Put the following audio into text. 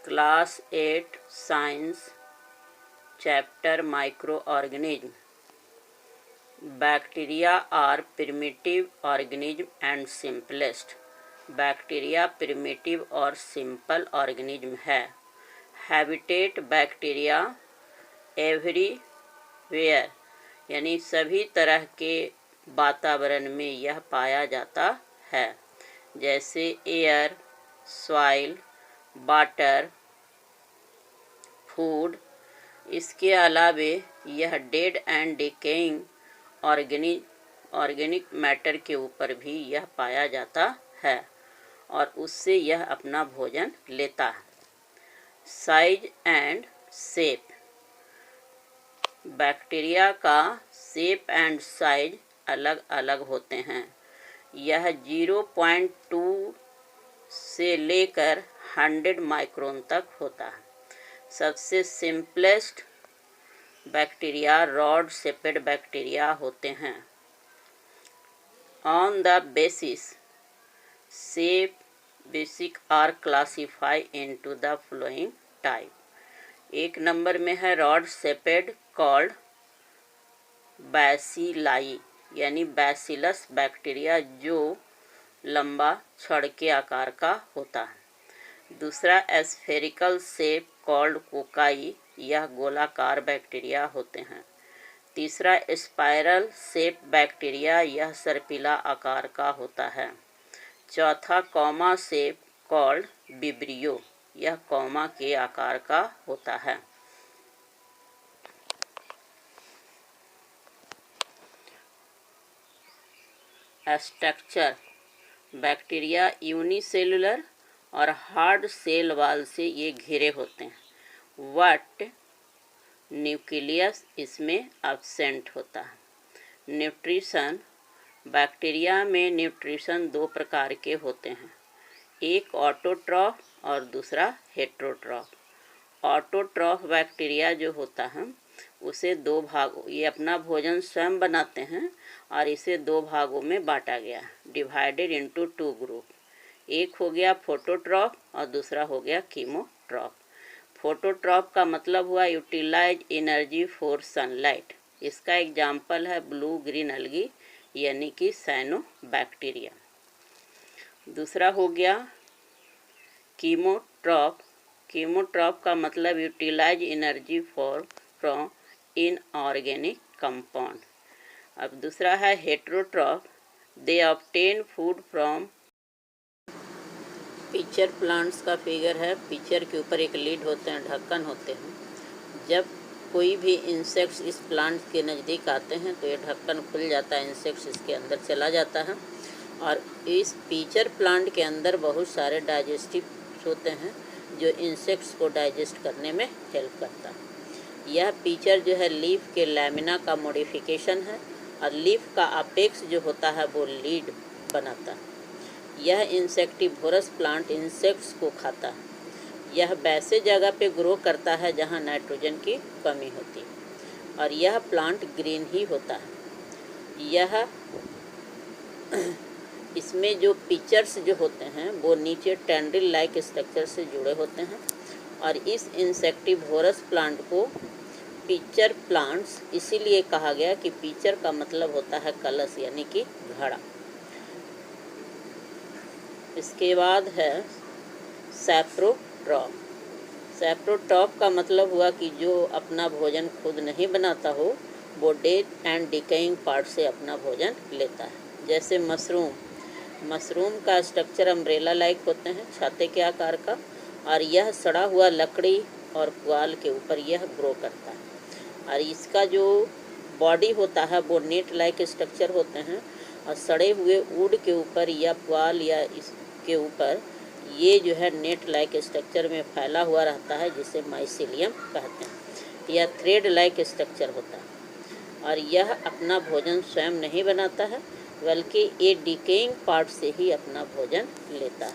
Class 8 Science Chapter Microorganism. Bacteria are primitive organism and simplest. Bacteria primitive और simple organism है. Habitat bacteria everywhere, यानी सभी तरह के वातावरण में यह पाया जाता है, जैसे एयर, सॉइल, वाटर, फूड. इसके अलावे यह dead and decaying organic matter के ऊपर भी यह पाया जाता है और उससे यह अपना भोजन लेता है. Size and shape. बैक्टीरिया का शेप एंड साइज अलग अलग होते हैं. यह 0.2 से लेकर 100 माइक्रोन तक होता है. सबसे simplest bacteria rod shaped bacteria होते हैं. On the basis shape basic are classify into the following type. 1 number में है रॉड शेपेड कॉल्ड बैसिलाई, यानी बैसिलस बैक्टीरिया जो लंबा छड़ के आकार का होता है. दूसरा स्फेरिकल शेप कॉल्ड कोकाई, यह गोलाकार बैक्टीरिया होते हैं. तीसरा स्पाइरल शेप बैक्टीरिया, यह सर्पिला आकार का होता है. चौथा कॉमा शेप कॉल्ड विब्रियो, यह कॉमा के आकार का होता है. स्ट्रक्चर. बैक्टीरिया यूनिसेलुलर और हार्ड सेल वाल से ये घिरे होते हैं. वट न्यूक्लियस इसमें एब्सेंट होता है. न्यूट्रिशन. बैक्टीरिया में न्यूट्रिशन 2 प्रकार के होते हैं, एक ऑटोट्रॉफ और दूसरा हेटेरोट्रॉफ. ऑटोट्रॉफ बैक्टीरिया जो होता है उसे 2 भागों, ये अपना भोजन स्वयं बनाते हैं और इसे 2 भागों में बांटा गया, डिवाइडेड इनटू 2 ग्रुप. एक हो गया फोटोट्रॉफ और दूसरा हो गया कीमोट्रॉफ. फोटोट्रॉफ का मतलब हुआ यूटिलाइज एनर्जी फॉर सनलाइट. इसका एग्जाम्पल है ब्लू ग्रीन अलगी, यानी कि साइनोबैक्टीरिया. दूसरा हो गया कीमोट्रॉफ. कीमोट्रॉफ का मतलब utilise energy from inorganic compound. अब दूसरा है heterotroph. They obtain food from. Picture plants का फिगर है. पिक्चर के ऊपर एक लीड होते हैं, ढक्कन होते हैं. जब कोई भी इंसेक्ट्स इस प्लांट के नज़दीक आते हैं तो ये ढक्कन खुल जाता है, इंसेक्ट्स इसके अंदर चला जाता है. और इस पिक्चर प्लांट के अंदर बहुत सारे डाइजेस्टिव होते हैं जो इंसेक्ट्स को डाइजेस्ट करने में हेल्प करता है. यह पिक्चर जो है लीफ के लैमिना का मॉडिफिकेशन है और लीफ का अपेक्स जो होता है वो लीड बनाता है. यह इंसेक्टिवोरस प्लांट इंसेक्ट्स को खाता है. यह वैसे जगह पे ग्रो करता है जहाँ नाइट्रोजन की कमी होती है और यह प्लांट ग्रीन ही होता है. यह इसमें जो पिक्चर्स जो होते हैं वो नीचे टेंड्रिल लाइक स्ट्रक्चर से जुड़े होते हैं और इस इंसेक्टिवोरस प्लांट को पिक्चर प्लांट्स इसीलिए कहा गया कि पिक्चर का मतलब होता है कलश, यानी कि घड़ा. इसके बाद है सैप्रोट्रॉफ. सैप्रोट्रॉफ का मतलब हुआ कि जो अपना भोजन खुद नहीं बनाता हो वो डेड एंड डिकेइंग पार्ट से अपना भोजन लेता है. जैसे मशरूम. मशरूम का स्ट्रक्चर अम्ब्रेला लाइक होते हैं, छाते के आकार का, और यह सड़ा हुआ लकड़ी और पुआल के ऊपर यह ग्रो करता है. और इसका जो बॉडी होता है वो नेट लाइक स्ट्रक्चर होते हैं और सड़े हुए वुड के ऊपर या पुआल या इसके ऊपर ये जो है नेट लाइक स्ट्रक्चर में फैला हुआ रहता है, जिसे माइसीलियम कहते हैं. यह थ्रेड लाइक स्ट्रक्चर होता है और यह अपना भोजन स्वयं नहीं बनाता है बल्कि ये डिकेइंग पार्ट से ही अपना भोजन लेता है.